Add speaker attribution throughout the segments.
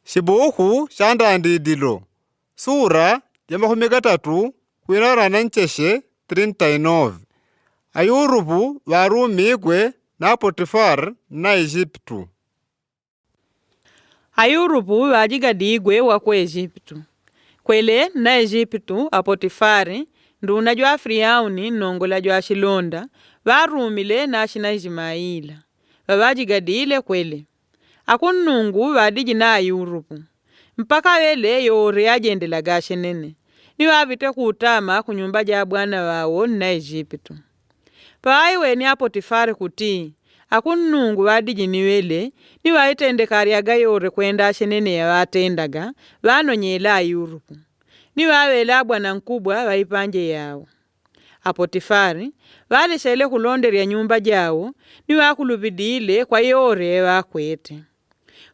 Speaker 1: Cibuku ca Ndandidilo. Sura ya 3 kwinarana ncheshe 39. A-Yusufu ŵasumigwe na a-Potifari na Ejipitu.
Speaker 2: A-Yusufu ŵajigadigwe wa ku Ejipitu. Kwele na Ejipitu a-Potifari nduna jwa Firiyawuni nongola jwa acilonda ŵasumile na Acina Isumayila ŵajigadile Kwele. Akunungu ŵadiji na A-Yusufu mpaka ŵele yose yajendelaga cenene ni ŵapite kutama ku nyumba ja bwana wawo na Ejipitu. Paiweni a-Potifari kuti akunungu ŵadiji ni ŵele ni ŵaitendekariaga yose kwenda cenene ya watendaga vanonyela A-Yusufu ni ŵawela bwana nkubwa waipanje yawo. A-Potifari valeshele kulonderya nyumba jawo ni wakulupidile kwa yose wakwete.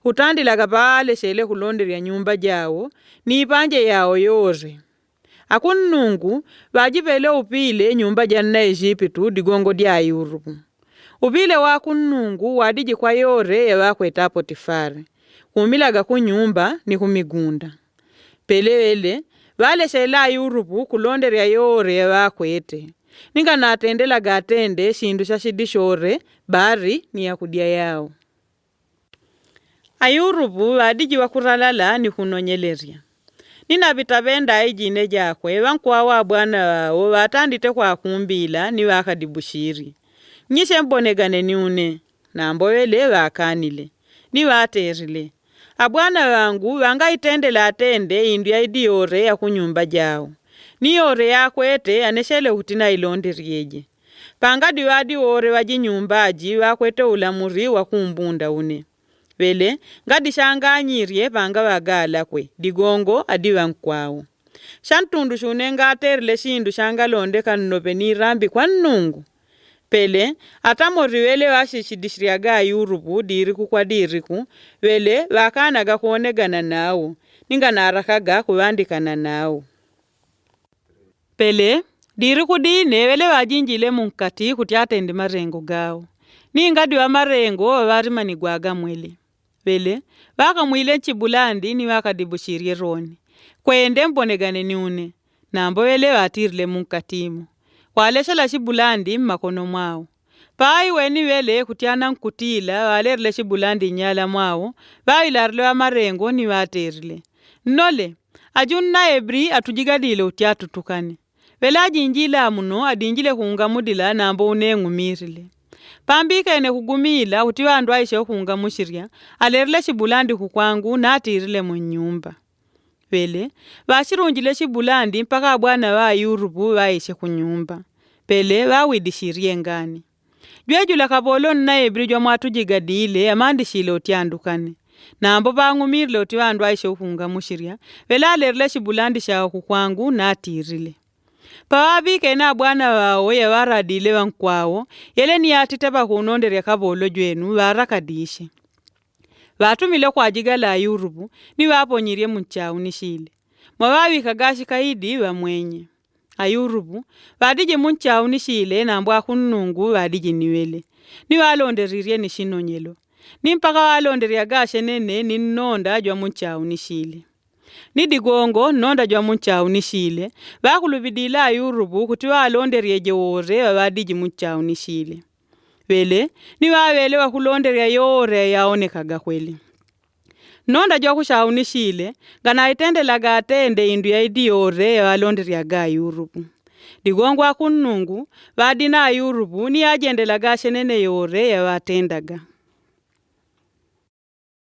Speaker 2: Utandilaga valeshele kulonderya nyumba jawo ni ipanje yawo yose. Akunungu vajipele upile nyumba jana Ejipitu digongo dia A-Yusufu. Upile wa kunungu wadiji kwa yose ya wakweta A-Potifari. Kumilaga kunyumba ni kumigunda. Pele wele valeshele A-Yusufu kulonderya yose ya wakwete. Ninga natendelaga atende shindu shashidishore bari ni ya kudia yao. A-Yusufu wadiji wakuralala ni kunonyelerya. Nina vitavenda ijine jakwe wankuwa wa bwana wao watandite kwa kumbila ni wakadibushiri. Nyishe mbonegane niune na mbowele wakanile ni waterile. Abwana wangu wangaitendela atende indu ya idi yore ya kunyumba jao. Ni yore ya kwete aneshele hutina ilondiryeje. Pangadi wadi ore waji nyumbaji wakwete ulamuri wa kumbunda une. Wele ngadi shanganyirye panga wagala kwe digongo adiwa nkwao. Shantundu shunenga aterile shindu shangalonde kanunope ni rambi kwa nungu. Pele atamori wele washishidishiriaga A-Yusufu diriku kwa diriku wele wakanaga kuonegana nao ninga narakaga kuwandikana nao. Pele diriku dine wele wajinjile munkati kutiatende marengo gao. Ningadi wa marengo warimani gwaga mwele. Wele wakamwile Cibulandi ni wakadibushirye roni. Kwende mbonegane niune na mbo wele watirile munkatimu. Waleshala Cibulandi mmakono mwao. Paiweni wele kutiana nkutila walerile Cibulandi nyala mwao wailarile wa marengo ni waterile. Nole ajunna ebri atujigadile utiatutukane. Wele ajinjila muno adinjile kuungamudila na mbo unengumirile. Pambika ene kugumila utiwa andu aishe kuungamushirya alerile Cibulandi kukwangu na atirile mu nyumba. Wele washirunjile Cibulandi mpaka bwana wa A-Yusufu waishe kunyumba. Pele wawidishirye ngani. Jwejula kabolo na ebri jwa ŵajigadile amandishile utiandukane. Na ambo bangumirile utiwa andu aishe kuungamushirya wele alerile Cibulandi shao kukwangu na atirile. Pawabike na bwana wao ya waradile wankwao yele ni atiteba kunonderya kabolo jwenu warakadishe. Watumile kwa jigala A-Yusufu ni waponyirye munchawu nishile. Mwawawika gashi kaidi wa mwenye. A-Yusufu wadiji munchawu nishile na mbwa kunungu wadiji niwele. Ni walonderirye nishinonyelo. Ni mpaka walonderya gashe nene ni nonda jwa munchawu nishile. Ni digongo nonda jwa munchawu nishile. Wakulubidila A-Yusufu kuti walonderyeje wore wadiji munchawu nishile. Wele ni wawele wakulonderya yore yaonekaga kweli. Nonda jwa kushawu nishile gana itendelaga atende indu ya idi yore walonderyaga A-Yusufu. Digongo akunungu wadina A-Yusufu ni yajendelaga cenene yore ya watendaga.